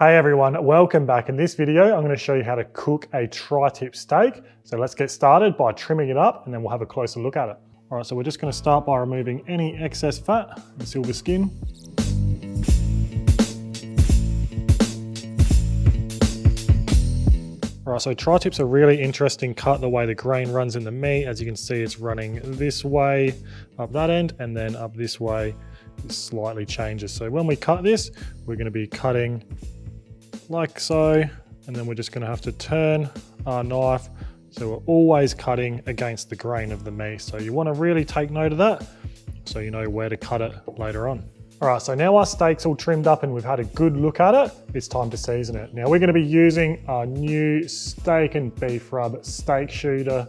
Hey everyone, welcome back. In this video, I'm going to show you how to cook a tri-tip steak. So let's get started by trimming it up and then we'll have a closer look at it. All right, so we're just going to start by removing any excess fat and silver skin. All right, so tri-tip's a really interesting cut the way the grain runs in the meat. As you can see, it's running this way up that end and then up this way. It slightly changes. So when we cut this, we're going to be cutting like so, and then we're just going to have to turn our knife so we're always cutting against the grain of the meat. So you want to really take note of that so you know where to cut it later on. All right, so now our steak's all trimmed up and we've had a good look at it, it's time to season it. Now we're going to be using our new steak and beef rub steak shooter.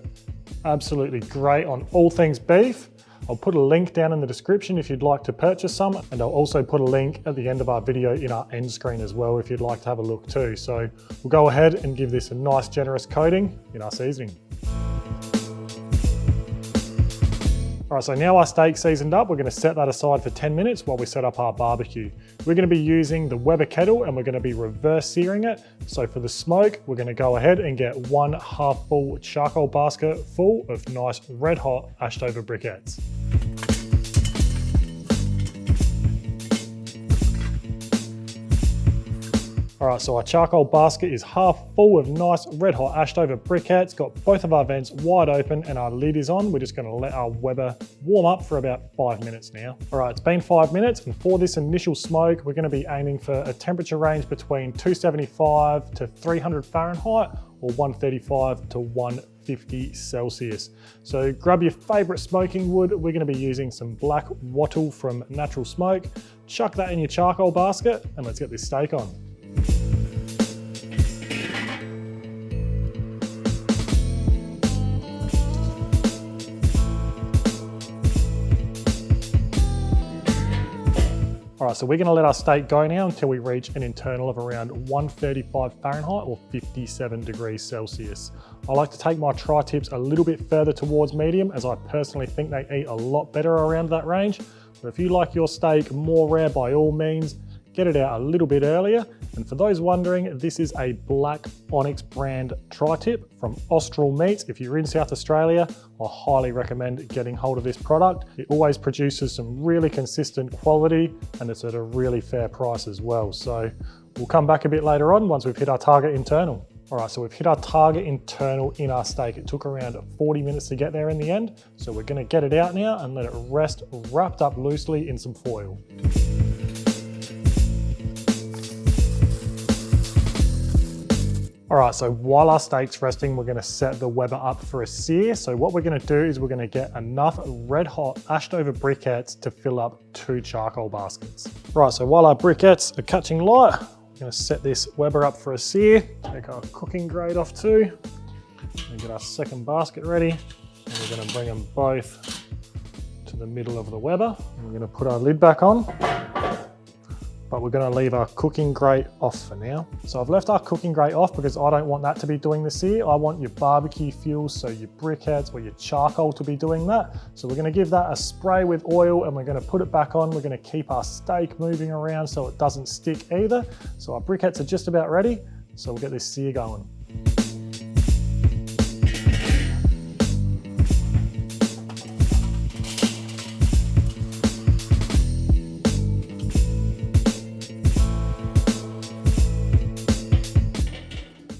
Absolutely great on all things beef. I'll put a link down in the description if you'd like to purchase some, and I'll also put a link at the end of our video in our end screen as well if you'd like to have a look too. So we'll go ahead and give this a nice generous coating in our seasoning. All right, so now our steak's seasoned up, we're going to set that aside for 10 minutes while we set up our barbecue. We're going to be using the Weber kettle and we're going to be reverse searing it. So for the smoke, we're going to go ahead and get 1/2 full charcoal basket full of nice red hot ashed over briquettes. All right, so our charcoal basket is half full of nice red hot ashed over briquettes, got both of our vents wide open and our lid is on. We're just gonna let our Weber warm up for about 5 minutes now. All right, it's been 5 minutes, and for this initial smoke, we're gonna be aiming for a temperature range between 275 to 300 Fahrenheit or 135 to 150 Celsius. So grab your favorite smoking wood. We're gonna be using some black wattle from Natural Smoke. Chuck that in your charcoal basket and let's get this steak on. All right, so we're gonna let our steak go now until we reach an internal of around 135 Fahrenheit or 57 degrees Celsius. I like to take my tri-tips a little bit further towards medium as I personally think they eat a lot better around that range. But if you like your steak more rare, by all means, get it out a little bit earlier. And for those wondering, this is a Black Onyx brand tri-tip from Austral Meats. If you're in South Australia, I highly recommend getting hold of this product. It always produces some really consistent quality and it's at a really fair price as well. So we'll come back a bit later on once we've hit our target internal. All right, so we've hit our target internal in our steak. It took around 40 minutes to get there in the end. So we're gonna get it out now and let it rest wrapped up loosely in some foil. All right, so while our steak's resting, we're gonna set the Weber up for a sear. So what we're gonna do is we're gonna get enough red hot ashed over briquettes to fill up 2 charcoal baskets. Right, so while our briquettes are catching light, we're gonna set this Weber up for a sear. Take our cooking grate off too. And get our second basket ready. And we're gonna bring them both to the middle of the Weber. And we're gonna put our lid back on. But we're gonna leave our cooking grate off for now. So I've left our cooking grate off because I don't want that to be doing the sear. I want your barbecue fuel, so your briquettes or your charcoal to be doing that. So we're gonna give that a spray with oil and we're gonna put it back on. We're gonna keep our steak moving around so it doesn't stick either. So our briquettes are just about ready. So we'll get this sear going.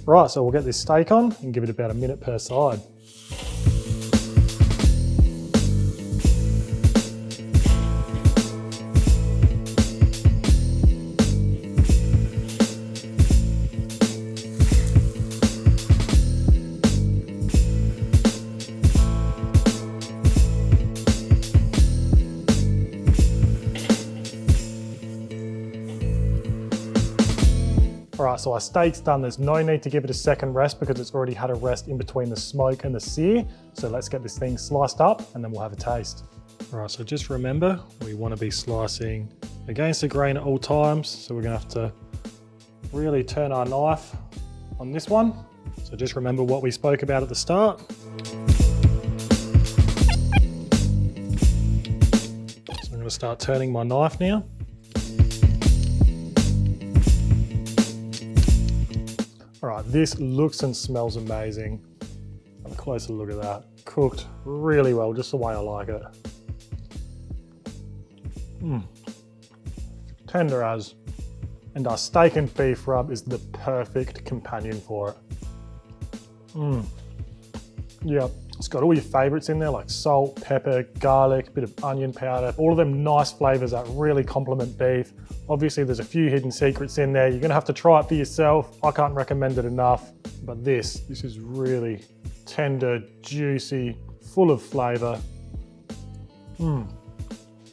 Right, so we'll get this steak on and give it about a minute per side. All right, so our steak's done. There's no need to give it a second rest because it's already had a rest in between the smoke and the sear. So let's get this thing sliced up and then we'll have a taste. All right, so just remember, we want to be slicing against the grain at all times. So we're gonna have to really turn our knife on this one. So just remember what we spoke about at the start. So I'm gonna start turning my knife now. All right, this looks and smells amazing. Have a closer look at that. Cooked really well, just the way I like it. Tender as. And our steak and beef rub is the perfect companion for it. Yeah, it's got all your favorites in there like salt, pepper, garlic, bit of onion powder, all of them nice flavors that really complement beef. Obviously there's a few hidden secrets in there. You're gonna have to try it for yourself. I can't recommend it enough, but this is really tender, juicy, full of flavor.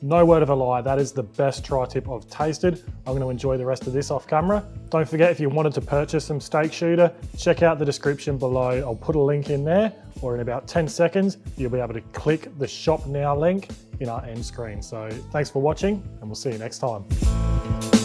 No word of a lie, that is the best tri-tip I've tasted. I'm going to enjoy the rest of this off camera. Don't forget, if you wanted to purchase some steak shooter, check out the description below. I'll put a link in there, or in about 10 seconds, you'll be able to click the shop now link in our end screen. So thanks for watching, and we'll see you next time.